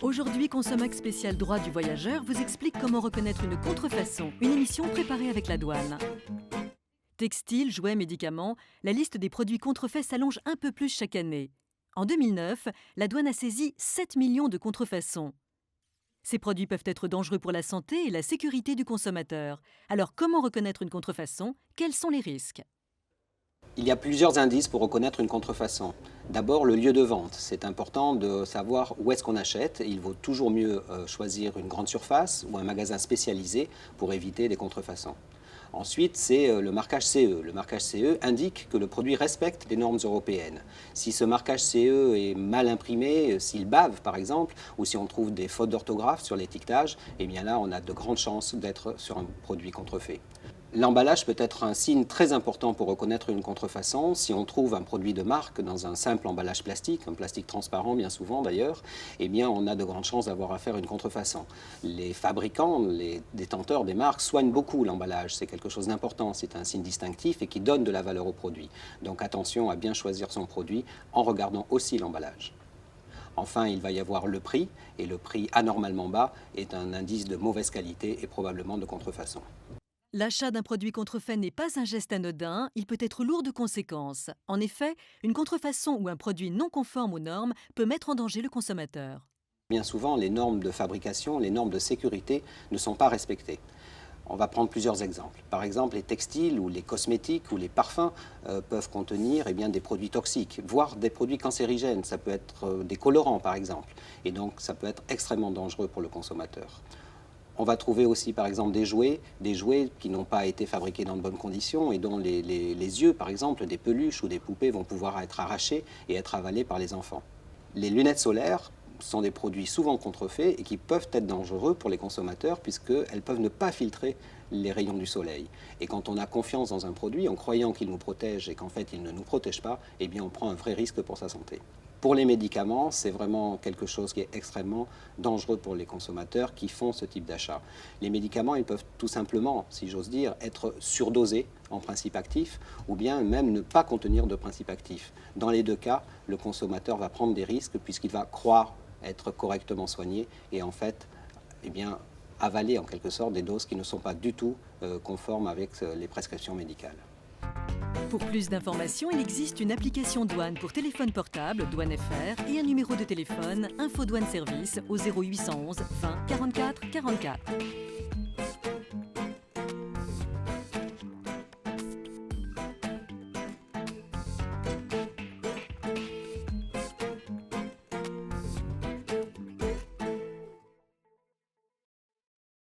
Aujourd'hui, Consommax spécial droit du voyageur vous explique comment reconnaître une contrefaçon, une émission préparée avec la douane. Textiles, jouets, médicaments, la liste des produits contrefaits s'allonge un peu plus chaque année. En 2009, la douane a saisi 7 millions de contrefaçons. Ces produits peuvent être dangereux pour la santé et la sécurité du consommateur. Alors comment reconnaître une contrefaçon? Quels sont les risques? Il y a plusieurs indices pour reconnaître une contrefaçon. D'abord, le lieu de vente. C'est important de savoir où est-ce qu'on achète. Il vaut toujours mieux choisir une grande surface ou un magasin spécialisé pour éviter des contrefaçons. Ensuite, c'est le marquage CE. Le marquage CE indique que le produit respecte les normes européennes. Si ce marquage CE est mal imprimé, s'il bave par exemple, ou si on trouve des fautes d'orthographe sur l'étiquetage, eh bien là, on a de grandes chances d'être sur un produit contrefait. L'emballage peut être un signe très important pour reconnaître une contrefaçon. Si on trouve un produit de marque dans un simple emballage plastique, un plastique transparent bien souvent d'ailleurs, eh bien on a de grandes chances d'avoir affaire à une contrefaçon. Les fabricants, les détenteurs des marques soignent beaucoup l'emballage. C'est quelque chose d'important, c'est un signe distinctif et qui donne de la valeur au produit. Donc attention à bien choisir son produit en regardant aussi l'emballage. Enfin, il va y avoir le prix, et le prix anormalement bas est un indice de mauvaise qualité et probablement de contrefaçon. L'achat d'un produit contrefait n'est pas un geste anodin, il peut être lourd de conséquences. En effet, une contrefaçon ou un produit non conforme aux normes peut mettre en danger le consommateur. Bien souvent, les normes de fabrication, les normes de sécurité ne sont pas respectées. On va prendre plusieurs exemples. Par exemple, les textiles ou les cosmétiques ou les parfums peuvent contenir des produits toxiques, voire des produits cancérigènes. Ça peut être des colorants, par exemple. Et donc, ça peut être extrêmement dangereux pour le consommateur. On va trouver aussi, par exemple, des jouets qui n'ont pas été fabriqués dans de bonnes conditions et dont les yeux, par exemple, des peluches ou des poupées vont pouvoir être arrachés et être avalés par les enfants. Les lunettes solaires sont des produits souvent contrefaits et qui peuvent être dangereux pour les consommateurs puisqu'elles peuvent ne pas filtrer les rayons du soleil. Et quand on a confiance dans un produit en croyant qu'il nous protège et qu'en fait il ne nous protège pas, eh bien on prend un vrai risque pour sa santé. Pour les médicaments, c'est vraiment quelque chose qui est extrêmement dangereux pour les consommateurs qui font ce type d'achat. Les médicaments, ils peuvent tout simplement, si j'ose dire, être surdosés en principe actif ou bien même ne pas contenir de principe actif. Dans les deux cas, le consommateur va prendre des risques puisqu'il va croire être correctement soigné et en fait, avaler en quelque sorte des doses qui ne sont pas du tout conformes avec les prescriptions médicales. Pour plus d'informations, il existe une application douane pour téléphone portable, Douane FR, et un numéro de téléphone, Info Douane Service, au 0811 20 44 44.